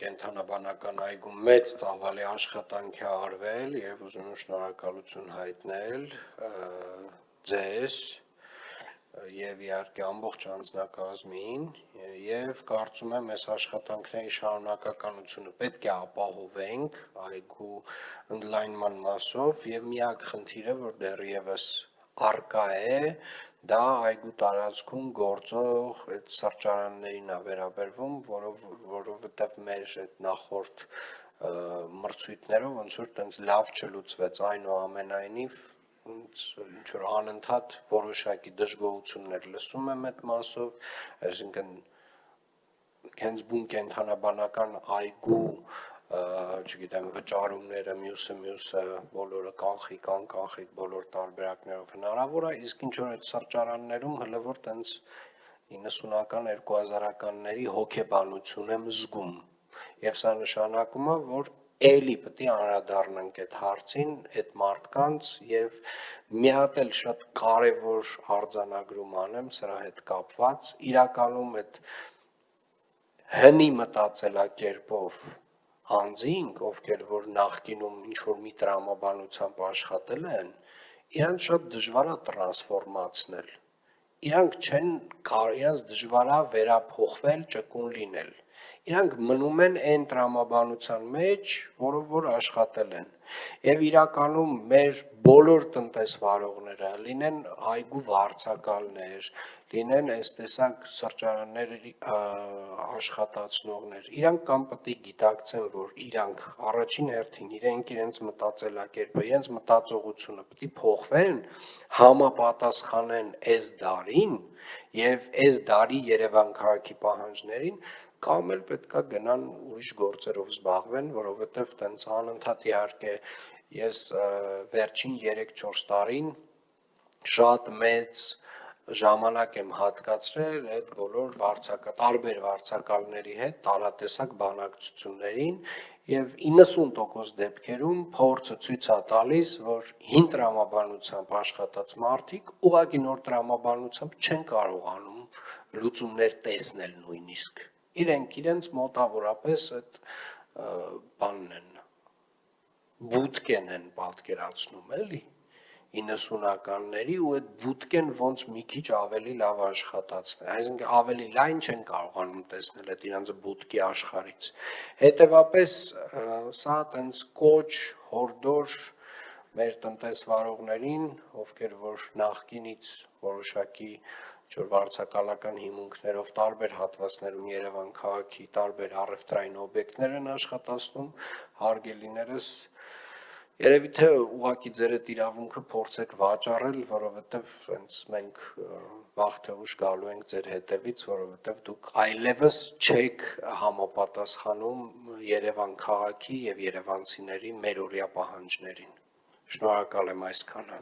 կենդանաբանական այգում մեծ ծավալի աշխատանք է արվել եւ ուզում եմ շնորհակալություն հայտնել ձեզ եւ իհարկե ամբողջ անձնակազմին եւ կարծում եմ այս աշխատանքների շարունակականությունը պետք է ապահովենք այգու ընդլայնման մասով եւ միակ խնդիրը որ դեռևս առկա է դա այգու տարածքում գործող այդ սրճարաններին է վերաբերվում, որովհետև մեր այդ նախորդ մրցույթներով ոնց որ տենց լավ չլուծվեց, այնուամենայնիվ ինչ որ անընդհատ որոշակի դժգոհություններ լսում եմ այդ մասով, այսինքն հենց բուն կենդանաբանական այգու չգիտեմ վճարումները մյուսը բոլորը կանխիկ անկանխիկ բոլոր տարբերակներով հնարավոր է, իսկ ինչ որ այդ սրճարաններում հələ որ տենց 90-ական 2000-ականների հոգեբանություն եմ զգում եւ սա նշանակում է որ էլի պետք է անդրադառնանք այդ հարցին այդ մարդկանց եւ մի հատ էլ շատ կարեւոր արձանագրում անեմ սրա հետ կապված իրականում այդ հնի մտածելակերպով անձինք, ովքեր որ նախկինում ինչ-որ մի տրամաբանությամբ աշխատել են, իրանց շատ դժվար է տրանսֆորմացնել, իրանք չեն կարող, իրանց դժվար է վերափոխվել, ճկուն լինել, իրանք մնում են այն տրամաբանության մեջ, որով որ աշխատել են, եւ իրականում մեր բոլոր տնտեսվարողները, լինեն այգու վարձակալներ, լինեն այս տեսակ սրճարանների աշխատացնողներ, իրանք կամ պետք է գիտակցեն, որ իրանք առաջին հերթին իրենց մտածելակերպը, իրենց մտածողությունը պետք է փոխվեն, համապատասխանեն այս դարին եւ այս դարի Երևան քաղաքի պահանջներին, կամ էլ պետքա գնան ուրիշ գործերով զբաղվեն, որովհետեւ տենց անընդհատ իհարկե ես վերջին 3-4 տարին շատ մեծ ժամանակ եմ հատկացրել այդ բոլոր տարբեր վարձակալների հետ տարատեսակ բանակցություններին եւ 90% դեպքերում փորձը ցույց է տալիս, որ հին տրամաբանությամբ աշխատած մարդիկ ուղղակի նոր տրամաբանությամբ չեն կարողանում լուծումներ տեսնել նույնիսկ իրենց մոտավորապես այդ բանն են բուտկեն են պատկերացնում էլի 90-ականների ու այդ բուտկեն ոնց մի քիչ ավելի լավ աշխատացնել, այսինքն ավելի լայն չեն կարողանում տեսնել այդ իրանց բուտկի աշխարհից։ Հետևաբար սա տենց կոչ, հորդոր մեր տնտեսվարողներին, ովքեր որ նախկինից որոշակի որ վարձակալական հիմունքներով տարբեր հատվածներում Երևան քաղաքի տարբեր առևտրային օբյեկտներ են աշխատացնում, հարգելիներս երևի թե ուղղակի ձեր այդ իրավունքը փորձեք վաճառել, որովհետև հենց մենք վաղ թե ուշ գալու ենք ձեր հետևից, որովհետև դուք այլևս չեք համապատասխանում Երևան քաղաքի եւ երևանցիների մերօրյա պահանջներին։ Շնորհակալ եմ այսքանը։